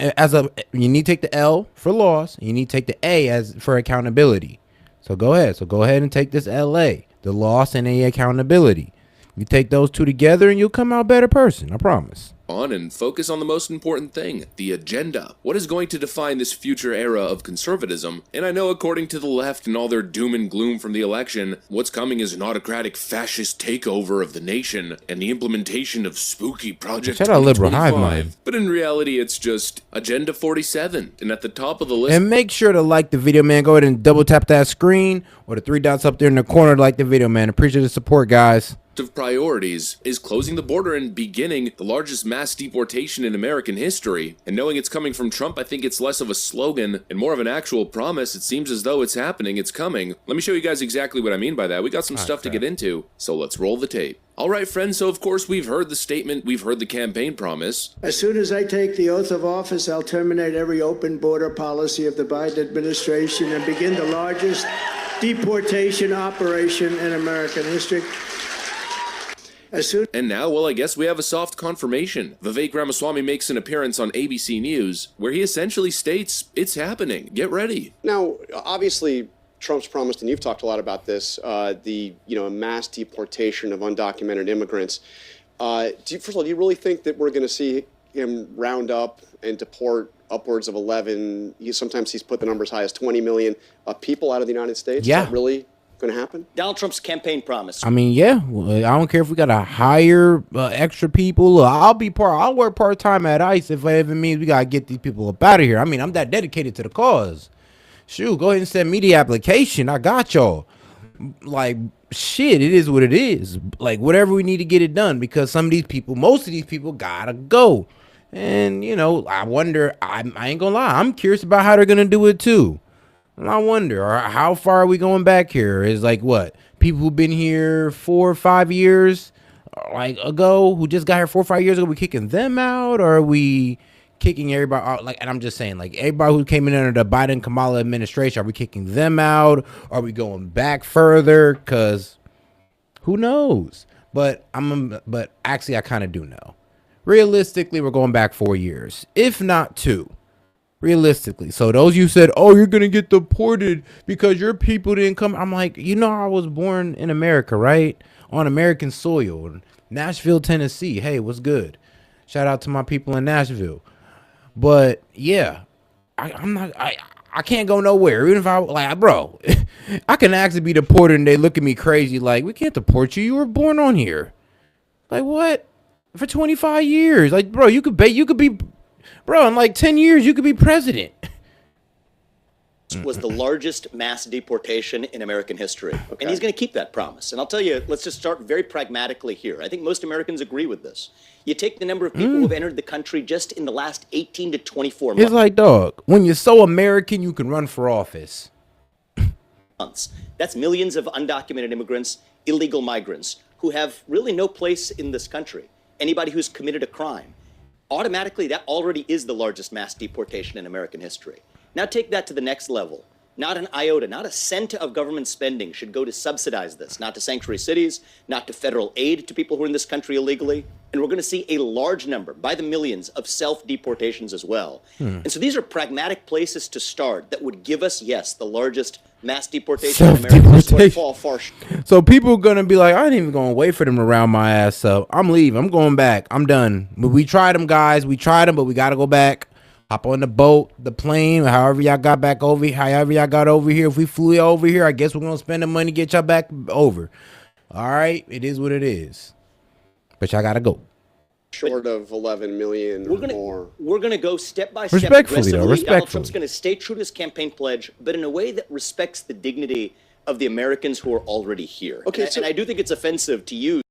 you need to take the L for loss. And you need to take the A for accountability. So go ahead and take this LA, the loss and A accountability. You take those two together and you'll come out a better person. I promise. On and focus on the most important thing, the agenda. What is going to define this future era of conservatism? And I know according to the left and all their doom and gloom from the election, what's coming is an autocratic fascist takeover of the nation and the implementation of spooky Project Shout out Liberal Hive 2025. Mind. But in reality, it's just Agenda 47. And at the top of the list... And make sure to like the video, man. Go ahead and double tap that screen or the 3 dots up there in the corner to like the video, man. Appreciate the support, guys. Of priorities is closing the border and beginning the largest mass deportation in American history. And knowing it's coming from Trump, I think it's less of a slogan and more of an actual promise. It seems as though it's happening, it's coming. Let me show you guys exactly what I mean by that. We got some stuff to get into, so let's roll the tape. All right, friends, so of course we've heard the statement, we've heard the campaign promise. As soon as I take the oath of office, I'll terminate every open border policy of the Biden administration and begin the largest deportation operation in American history. And now, well, I guess we have a soft confirmation. Vivek Ramaswamy makes an appearance on ABC News, where he essentially states, it's happening, get ready. Now, obviously, Trump's promised, and you've talked a lot about this, the mass deportation of undocumented immigrants. First of all, do you really think that we're going to see him round up and deport upwards of 11, sometimes he's put the number as high as 20 million people out of the United States? Yeah. Is that really going to happen? Donald Trump's campaign promise. I mean, yeah. I don't care if we gotta hire extra people. I'll work part time at ICE if it means we gotta get these people up out of here. I mean, I'm that dedicated to the cause. Shoot, go ahead and send me the application. I got y'all. Like, shit, it is what it is. Like, whatever we need to get it done, because most of these people gotta go. And, you know, I wonder, I ain't gonna lie, I'm curious about how they're gonna do it too. And I wonder, how far are we going back here? Is like what? People who've been here 4 or 5 years ago, who just got here 4 or 5 years ago, we kicking them out? Or are we kicking everybody out? Like, and I'm just saying, like, everybody who came in under the Biden-Kamala administration, are we kicking them out? Are we going back further? Because who knows? But actually, I kind of do know. Realistically, we're going back 4 years, if not 2. Realistically. So those you said, oh, you're going to get deported because your people didn't come. I'm like, you know, I was born in America, right? On American soil, Nashville, Tennessee. Hey, what's good? Shout out to my people in Nashville. But yeah, I can't go nowhere. Even if bro, I can actually be deported and they look at me crazy. Like, we can't deport you. You were born on here. Like, what? For 25 years. Like, bro, you could be, bro, in like 10 years, you could be president. Was the largest mass deportation in American history. Okay. And he's going to keep that promise. And I'll tell you, let's just start very pragmatically here. I think most Americans agree with this. You take the number of people who have entered the country just in the last 18 to 24 months. It's like, dog, when you're so American, you can run for office. That's millions of undocumented immigrants, illegal migrants, who have really no place in this country. Anybody who's committed a crime. Automatically, that already is the largest mass deportation in American history. Now take that to the next level. Not an iota, not a cent of government spending should go to subsidize this, not to sanctuary cities, not to federal aid to people who are in this country illegally. And we're going to see a large number, by the millions, of self-deportations as well. And so these are pragmatic places to start that would give us, yes, the largest mass deportation in America. Fall far short. So people are going to be like, I ain't even going to wait for them to round my ass up. I'm leaving. I'm going back. I'm done. But we tried them, guys. We tried them, but we got to go back. Hop on the boat, the plane, however y'all got back over here, however y'all got over here. If we flew over here, I guess we're going to spend the money to get y'all back over. All right, it is what it is. But y'all got to go. Short of 11 million or more. We're going to go step by step. Respectfully, though. Respectfully. Donald Trump's going to stay true to his campaign pledge, but in a way that respects the dignity of the Americans who are already here. Okay, and I do think it's offensive to use